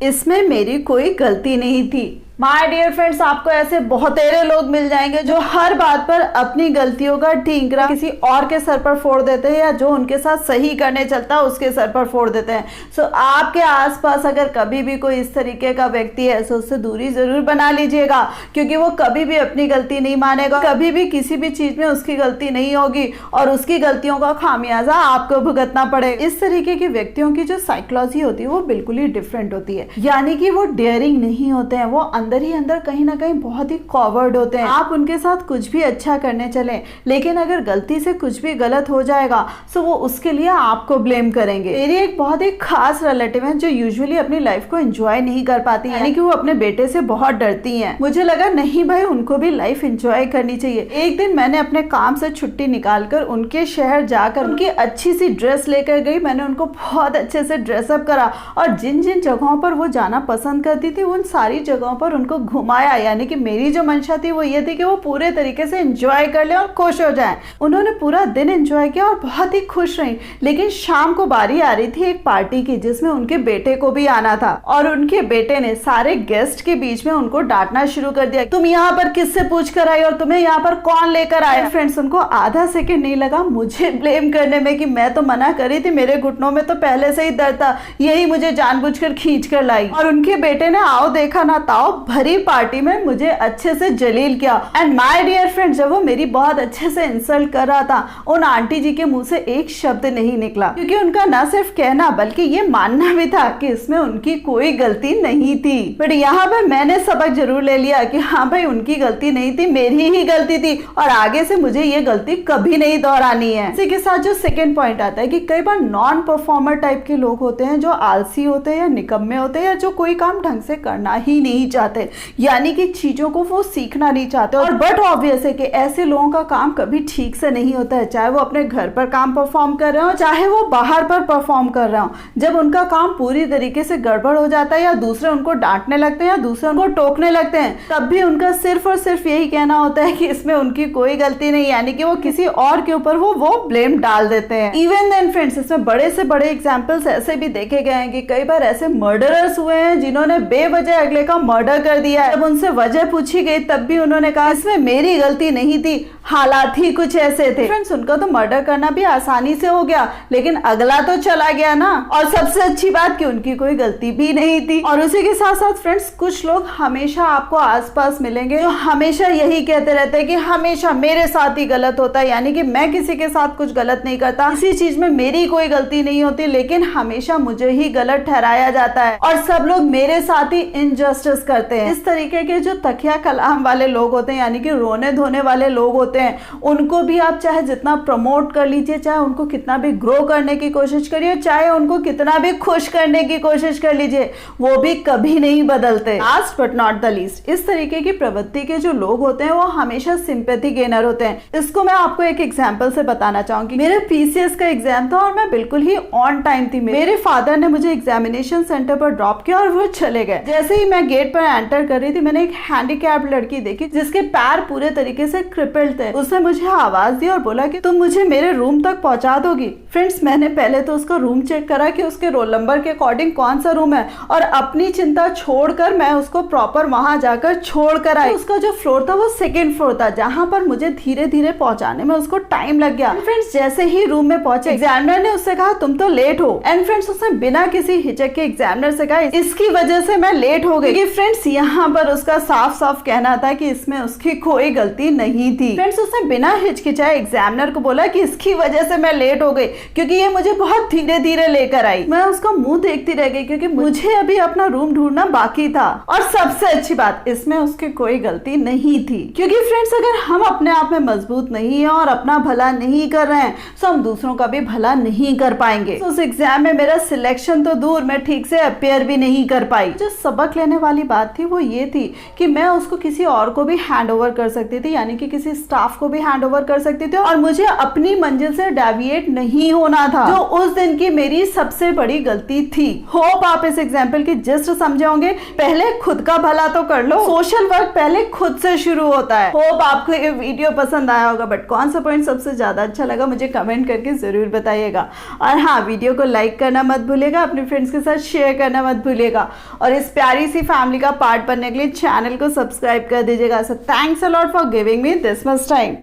इसमें मेरी कोई गलती नहीं थी। माय डियर फ्रेंड्स, आपको ऐसे बहुतेरे लोग मिल जाएंगे जो हर बात पर अपनी गलतियों का ठीकरा किसी और के सर पर फोड़ देते हैं, या जो उनके साथ सही करने चलता है उसके सर पर फोड़ देते हैं। सो आपके आसपास अगर कभी भी कोई इस तरीके का व्यक्ति है तो उससे दूरी जरूर बना लीजिएगा, क्योंकि वो कभी भी अपनी गलती नहीं मानेगा, कभी भी किसी भी चीज में उसकी गलती नहीं होगी और उसकी गलतियों का खामियाजा आपको भुगतना पड़े। इस तरीके के व्यक्तियों की जो साइकोलॉजी होती है वो बिल्कुल ही डिफरेंट होती है, यानी कि वो डेयरिंग नहीं होते हैं, वो अंदर ही अंदर कहीं ना कहीं बहुत ही कॉवर्ड होते हैं। आप उनके साथ कुछ भी अच्छा करने चलें, लेकिन अगर गलती से कुछ भी गलत हो जाएगा तो वो उसके लिए आपको ब्लेम करेंगे। मेरी एक बहुत ही खास रिलेटिव है जो यूजुअली अपनी लाइफ को एंजॉय नहीं कर पाती, यानी कि वो अपने बेटे से बहुत डरती हैं। मुझे लगा नहीं भाई, उनको भी लाइफ एंजॉय करनी चाहिए। एक दिन मैंने अपने काम से छुट्टी निकालकर उनके शहर जाकर उनकी अच्छी सी ड्रेस लेकर गई। मैंने उनको बहुत अच्छे से ड्रेसअप करा और जिन जिन जगहों पर वो जाना पसंद करती थी उन सारी जगहों पर उनको घुमाया। यानी कि मेरी जो मंशा थी वो ये थी कि वो पूरे तरीके से एंजॉय कर ले और खुश हो जाए। उन्होंने पूरा दिन एंजॉय किया और बहुत ही खुश रही। लेकिन शाम को बारी आ रही थी एक पार्टी की जिसमें उनके बेटे को भी आना था, और उनके बेटे ने सारे गेस्ट के बीच में उनको डांटना शुरू कर दिया, तुम यहाँ पर किससे पूछ कर आई और तुम्हें यहाँ पर कौन लेकर आया। फ्रेंड्स, उनको आधा सेकंड नहीं लगा मुझे ब्लेम करने में कि मैं तो मना करी थी, मेरे घुटनों में तो पहले से ही दर्द था, यही मुझे जानबूझकर खींच कर लाई। और उनके बेटे ने आओ देखा ना ताओ भरी पार्टी में मुझे अच्छे से जलील किया। एंड माय डियर फ्रेंड्स, जब वो मेरी बहुत अच्छे से इंसल्ट कर रहा था, उन आंटी जी के मुंह से एक शब्द नहीं निकला, क्योंकि उनका ना सिर्फ कहना बल्कि ये मानना भी था कि इसमें उनकी कोई गलती नहीं थी। बट यहाँ पर मैंने सबक जरूर ले लिया कि हाँ भाई, उनकी गलती नहीं थी, मेरी ही गलती थी, और आगे से मुझे ये गलती कभी नहीं दोहरानी है। इसी के साथ जो सेकेंड पॉइंट आता है कि कई बार नॉन परफॉर्मर टाइप के लोग होते हैं जो आलसी होते हैं या निकम्मे होते हैं, या जो कोई काम ढंग से करना ही नहीं चाहते, यानी कि चीजों को वो सीखना नहीं चाहते। और बट ऑब्वियस है कि ऐसे लोगों का काम कभी ठीक से नहीं होता है, चाहे वो अपने घर पर काम परफॉर्म कर रहे हो चाहे वो बाहर पर परफॉर्म कर रहे हो। जब उनका काम पूरी तरीके से गड़बड़ हो जाता है, या दूसरे उनको डांटने लगते हैं या दूसरे उनको टोकने लगते हैं, तब भी उनका सिर्फ और सिर्फ यही कहना होता है कि इसमें उनकी कोई गलती नहीं, यानी कि वो किसी और के ऊपर वो ब्लेम डाल देते हैं। इवन देन फ्रेंड्स, इसमें बड़े से बड़े एग्जाम्पल्स ऐसे भी देखे गए हैं कि कई बार ऐसे मर्डरर्स हुए हैं जिन्होंने बेवजह अगले का मर्डर कर दिया है। जब उनसे वजह पूछी गई तब भी उन्होंने कहा इसमें मेरी गलती नहीं थी, हालात ही कुछ ऐसे थे। फ्रेंड्स, उनका तो मर्डर करना भी आसानी से हो गया, लेकिन अगला तो चला गया ना। और सबसे अच्छी बात कि उनकी कोई गलती भी नहीं थी। और उसी के साथ साथ फ्रेंड्स, कुछ लोग हमेशा आपको आसपास मिलेंगे जो हमेशा यही कहते रहते हैं कि हमेशा मेरे साथ ही गलत होता है, यानी कि मैं किसी के साथ कुछ गलत नहीं करता, किसी चीज में मेरी कोई गलती नहीं होती, लेकिन हमेशा मुझे ही गलत ठहराया जाता है और सब लोग मेरे साथ ही इनजस्टिस करते हैं। इस तरीके के जो तकिया कलाम वाले लोग होते हैं, यानी कि रोने धोने वाले लोग होते हैं, उनको भी आप चाहे जितना प्रमोट कर लीजिए, चाहे उनको कितना भी ग्रो करने की कोशिश करिए, चाहे उनको कितना भी खुश करने की कोशिश कर लीजिए, वो भी कभी नहीं बदलते। Last but not the least, इस तरीके की प्रवृत्ति के जो लोग होते हैं वो हमेशा सिंपैथी गेनर होते हैं। इसको मैं आपको एक एग्जांपल से बताना चाहूंगी। मेरे पीसीएस का एग्जाम था और मैं बिल्कुल ही ऑन टाइम थी। मेरे फादर ने मुझे एग्जामिनेशन सेंटर पर ड्रॉप किया और वो चले गए। जैसे ही मैं गेट पर एंटर कर रही थी, मैंने एक हैंडीकैप्ड लड़की देखी जिसके पैर पूरे तरीके से क्रिपल्ड थे। उसने मुझे आवाज दी और बोला कि तुम मुझे मेरे रूम तक पहुंचा दोगी। फ्रेंड्स, मैंने पहले तो उसका रूम चेक करा कि उसके रोल नंबर के अकॉर्डिंग कौन सा रूम है, और अपनी चिंता छोड़कर मैं उसको प्रॉपर वहां जाकर छोड़ कर आई। उसका जो फ्लोर था वो सेकेंड फ्लोर था, जहां पर मुझे धीरे धीरे पहुंचाने में उसको टाइम लग गया। फ्रेंड्स, जैसे ही रूम में पहुंचे, एग्जामिनर ने उससे कहा तुम तो लेट हो। एंड फ्रेंड्स, उसने बिना किसी हिचक के एग्जामिनर से कहा इसकी वजह से मैं लेट हो गई। फ्रेंड्स, यहाँ पर उसका साफ साफ कहना था कि इसमें उसकी कोई गलती नहीं थी। फ्रेंड्स, उसने बिना हिचकिचाए एग्जामिनर को बोला कि इसकी वजह से मैं लेट हो गई क्योंकि ये मुझे बहुत धीरे धीरे लेकर आई। मैं उसका मुंह देखती रह गई क्योंकि मुझे अभी अपना रूम ढूंढना बाकी था। और सबसे अच्छी बात, इसमें उसकी कोई गलती नहीं थी, क्योंकि फ्रेंड्स, अगर हम अपने आप में मजबूत नहीं है और अपना भला नहीं कर रहे हैं तो हम दूसरों का भी भला नहीं कर पाएंगे। तो उस एग्जाम में मेरा सिलेक्शन तो दूर, मैं ठीक से अपेयर भी नहीं कर पाई। जो सबक लेने वाली बात थी वो ये थी कि मैं उसको किसी और को भी हैंड ओवर कर सकती थी, यानी कि किसी स्टाफ को भी हैंड ओवर कर सकती थी, और मुझे अपनी मंजिल से डेविएट नहीं होना था, जो उस दिन की मेरी सबसे बड़ी गलती थी। होप आप इस एग्जाम्पल की जिस्ट समझे होंगे। पहले खुद का भला तो कर लो, सोशल वर्क पहले खुद से शुरू होता है। होप आपको ये वीडियो पसंद आया होगा, बट कौन सा पॉइंट सबसे ज्यादा अच्छा लगा मुझे कमेंट करके जरूर बताइएगा। और हाँ, वीडियो को लाइक करना मत भूलिएगा, अपने फ्रेंड्स के साथ शेयर करना मत भूलिएगा, और इस प्यारी सी फैमिली का पार्ट बनने के लिए चैनल को सब्सक्राइब कर दीजिएगा। So thanks a lot for giving me this much time.